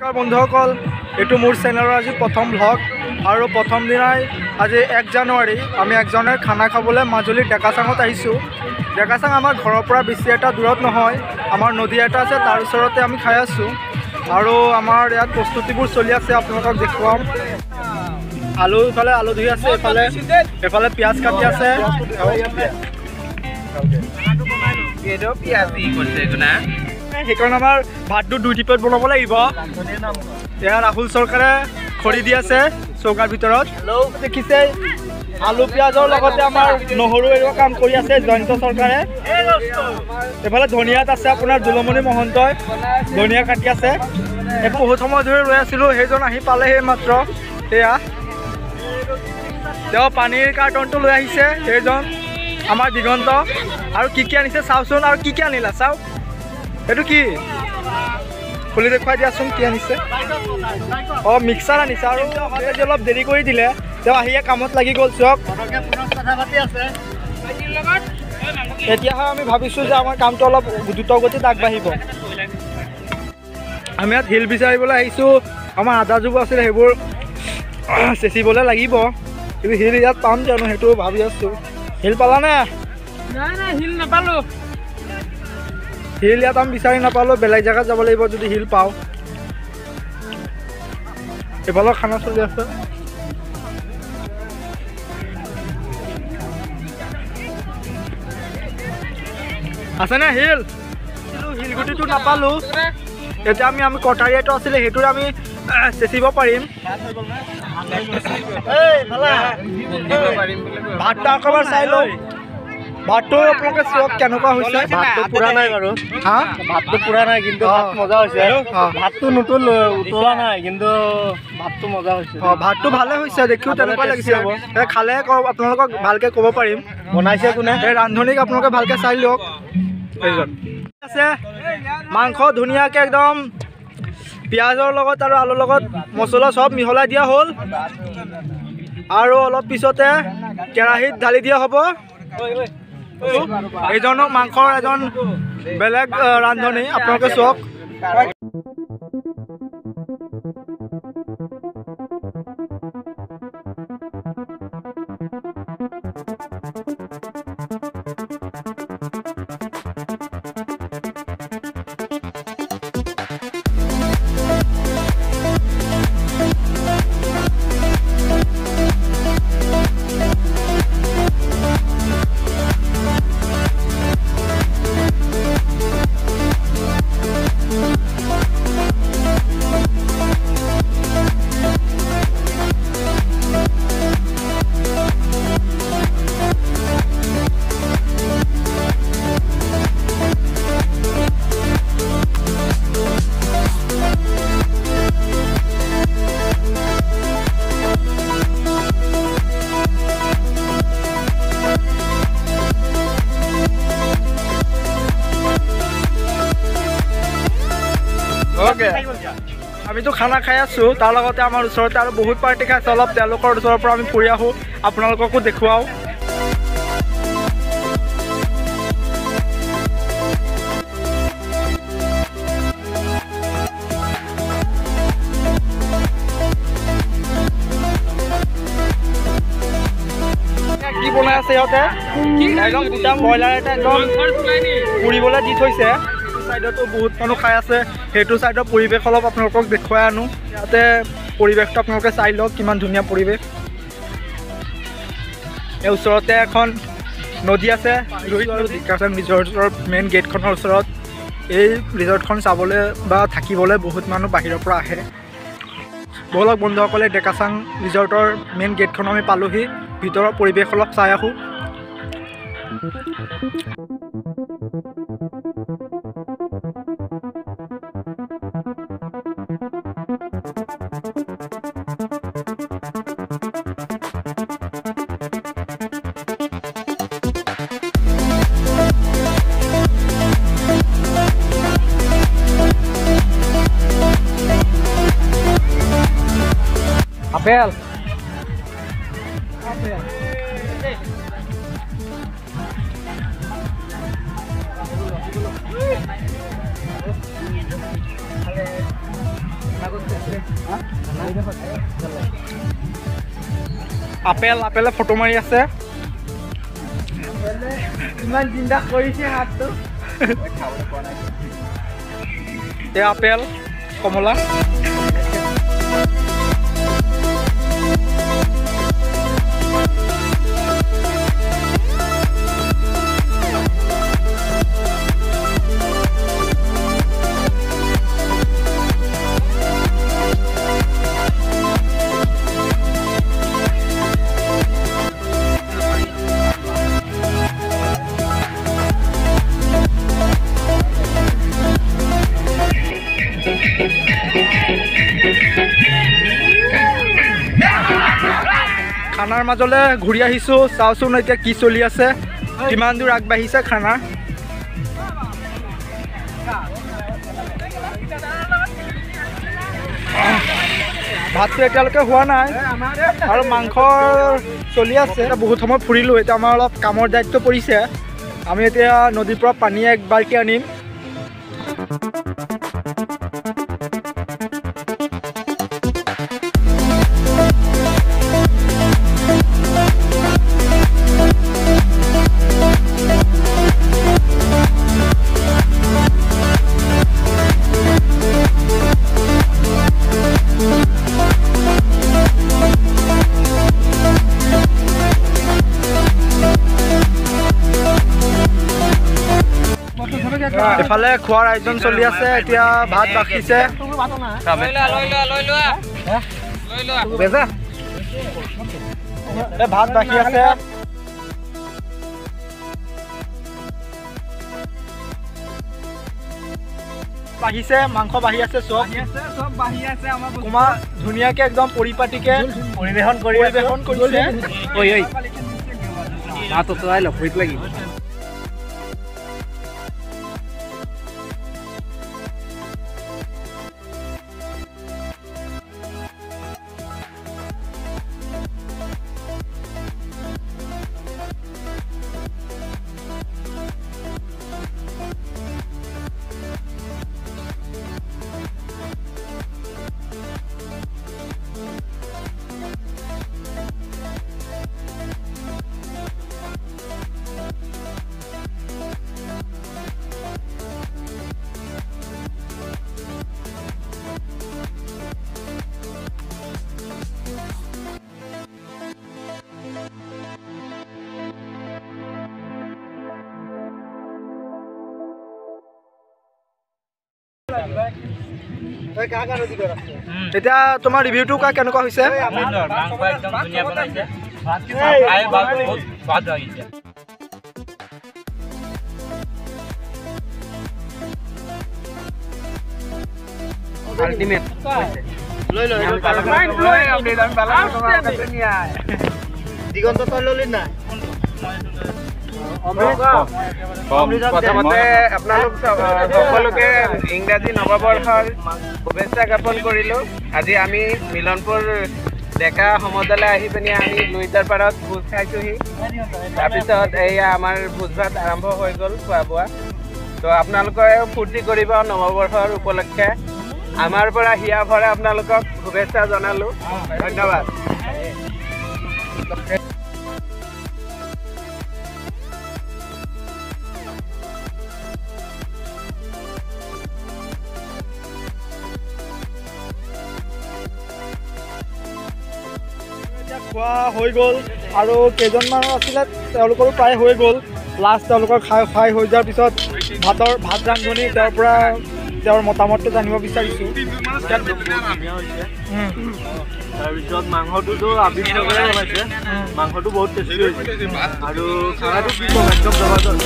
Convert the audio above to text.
नमस्कार बंधुসকল एटू मोर चेनेलर आज प्रथम ब्लग और प्रथम दिनाई आज 1 জানুৱাৰী आम एकजने खाना खाबले মাজুলী डेकाचांगत आहिছোঁ। डेकाचांग आमार घৰৰ পৰা बेছি এটা दूरत নহয়, आमार नदी এটা আছে तार ओचरते आमी खाई आছোঁ और आमार यात प्रस्तुतिबोर चलि আছে। आपलोকক দেখুৱাম आलू इफाले आलू धुई আছে, एफाले पियाज काटि আছে। সেইকাৰণে আমাৰ ভাতটো 2 টিপত বনাব লাগিব। এয়া ৰাহুল চৰকাৰে খৰি দি আছে চৌকাৰ ভিতৰত। দেখিছে আলু পিয়াজৰ লগতে আমাৰ নহৰু এৰ কাম কৰি আছে জয়ন্ত চৰকাৰে। এফালে ধনিয়াত আছে আপোনাৰ দুলমণি মহন্তই ধনিয়া কাটি আছে। বহুত সময় ধৰি ৰৈ আছিলোঁ, সেইজন আহি পালেহি মাত্ৰ। এয়া তেওঁ পানীৰ কাৰ্টনটো লৈ আহিছে সেইজন আমাৰ দিগন্ত। আৰু কি আনিছে চাওচোন, আৰু কি আনিলা চাও। এইটো কি খুলি দেখুৱাই দিয়াচোন কি আনিছে। মিক্সাৰ আনিছে আৰু অলপ দেৰি কৰি দিলে, তেওঁ আহিয়ে কামত লাগি গ'ল। চক এতিয়াহে আমি ভাবিছোঁ যে আমাৰ কামটো অলপ দ্ৰুত গতিত আগবাঢ়িব। আমি ইয়াত শিল বিচাৰিবলৈ আহিছোঁ। আমাৰ আদা জোপো আছিলে সেইবোৰ চেঁচিবলৈ লাগিব, কিন্তু শিল ইয়াত পাম জানো সেইটো ভাবি আছোঁ। শিল পালানে? নাই শিল নাপালোঁ। হিল ইয়াত আমি বিচাৰি নাপালোঁ, বেলেগ জেগাত যাব লাগিব যদি হিল পাওঁ। এইফালৰ খানা চলি আছে। আছেনে হিল? শিলগুটিটো নাপালোঁ। এতিয়া আমি কটাৰী এটা আছিলে সেইটোৰে আমি চেঁচিব পাৰিম। ভাতটো অকণমান চাই লওঁ। ভাতটো আপোনালোকে চাওক কেনেকুৱা হৈছে। ভাতটো পুৰা নাই বাৰু। হা ভাতটো পুৰা নাই, কিন্তু মজা হৈছে। ভাতটো নতুন উতলা নাই, কিন্তু ভাতটো মজা হৈছে। ভাতটো ভালে হৈছে, দেখিও তেনেকুৱা লাগিছে। খালে আপোনালোকক ভালকৈ ক'ব পাৰিম। বনাইছে কোনে? এই ৰান্ধনীক আপোনালোকে ভালকৈ চাই লওক। আছে মাংস ধুনীয়াকৈ একদম পিঁয়াজৰ লগত আৰু আলুৰ লগত মছলা চব মিহলাই দিয়া হ'ল। আৰু অলপ পিছতে কেৰাহীত ঢালি দিয়া হ'ব। এইজনো মাংসৰ এজন বেলেগ ৰান্ধনী, আপোনালোকে চাওক। আমিতো খানা খাই আছোঁ, তাৰ লগতে আমাৰ ওচৰতে আৰু বহুত পাৰ্টি খাইছে। অলপ তেওঁলোকৰ ওচৰৰ পৰা আমি ফুৰি আহোঁ, আপোনালোককো দেখুৱাওঁ। কি বনাই আছে সিহঁতে? একদম গোটা ব্ৰইলাৰ এটা একদম পুৰিবলৈ দি থৈছে। সাইডতো বহুত মানুহ খাই আছে, সেইটো সাইডৰ পৰিৱেশ অলপ আপোনালোকক দেখুৱাই আনো। ইয়াতে পৰিৱেশটো আপোনালোকে চাই লওক, কিমান ধুনীয়া পৰিৱেশ। এই ওচৰতে এখন নদী আছে, ডেকাচাং ৰিজৰ্টৰ মেইন গেটখনৰ ওচৰত। এই ৰিজৰ্টখন চাবলৈ বা থাকিবলৈ বহুত মানুহ বাহিৰৰ পৰা আহে। ব'লক বন্ধুসকলে ডেকাচাং ৰিজৰ্টৰ মেইন গেটখন আমি পালোহি, ভিতৰৰ পৰিৱেশ অলপ চাই আহোঁ। আপেল আপেলে ফটো মাৰি আছে ইমান চিন্তা কৰিছে হাতটো এই আপেল কমলা খানাৰ মাজলৈ ঘূৰি আহিছোঁ চাওঁচোন এতিয়া কি চলি আছে কিমান দূৰ আগবাঢ়িছে খানা ভাতটো এতিয়ালৈকে হোৱা নাই আৰু মাংস চলি আছে বহুত সময় ফুৰিলোঁ এতিয়া আমাৰ অলপ কামৰ দায়িত্ব পৰিছে আমি এতিয়া নদীৰ পৰা পানী এক বাল্টি আনিম এফালে খোৱাৰ আয়োজন চলি আছে এতিয়া ভাত বাকিছে ভাত বাকি আছে বাঢ়িছে মাংস বাঢ়ি আছে চব বাঢ়ি আছে আমাৰ কুমাৰ ধুনীয়াকে একদম পৰিপাটিকে পৰিৱেশন কৰিছে ভাত উতলাই লগ ভৰিত লাগিব এতিয়া তোমাৰ ৰিভিউটো কেনেকুৱা হৈছে দিগন্ত তই ললি নাই প্ৰথমতে আপোনালোক সকলোকে ইংৰাজী নৱবৰ্ষৰ শুভেচ্ছা জ্ঞাপন কৰিলোঁ আজি আমি মিলনপুৰ ডেকা সমদলৈ আহি পিনি আমি লুইটাৰ পাৰত ভোজ খাইছোঁহি তাৰপিছত এয়া আমাৰ ভোজ ভাত আৰম্ভ হৈ গ'ল খোৱা বোৱা তো আপোনালোকে ফূৰ্তি কৰিব নৱবৰ্ষৰ উপলক্ষে আমাৰ পৰা হিয়া ভৰা আপোনালোকক শুভেচ্ছা জনালোঁ ধন্যবাদ খোৱা হৈ গ'ল আৰু কেইজনমান আছিলে তেওঁলোকৰো প্ৰায় হৈ গ'ল লাষ্ট তেওঁলোকৰ খাই হৈ যোৱাৰ পিছত ভাত ৰান্ধনি তেওঁৰ পৰা তেওঁৰ মতামতটো জানিব বিচাৰিছোঁ তাৰপিছত মাংসটোতো আবিষ্কাৰ বনাইছে মাংসটো বহুত টেষ্টি হৈছে আৰু খানাটো কি ক'ম একদম জবৰদস্ত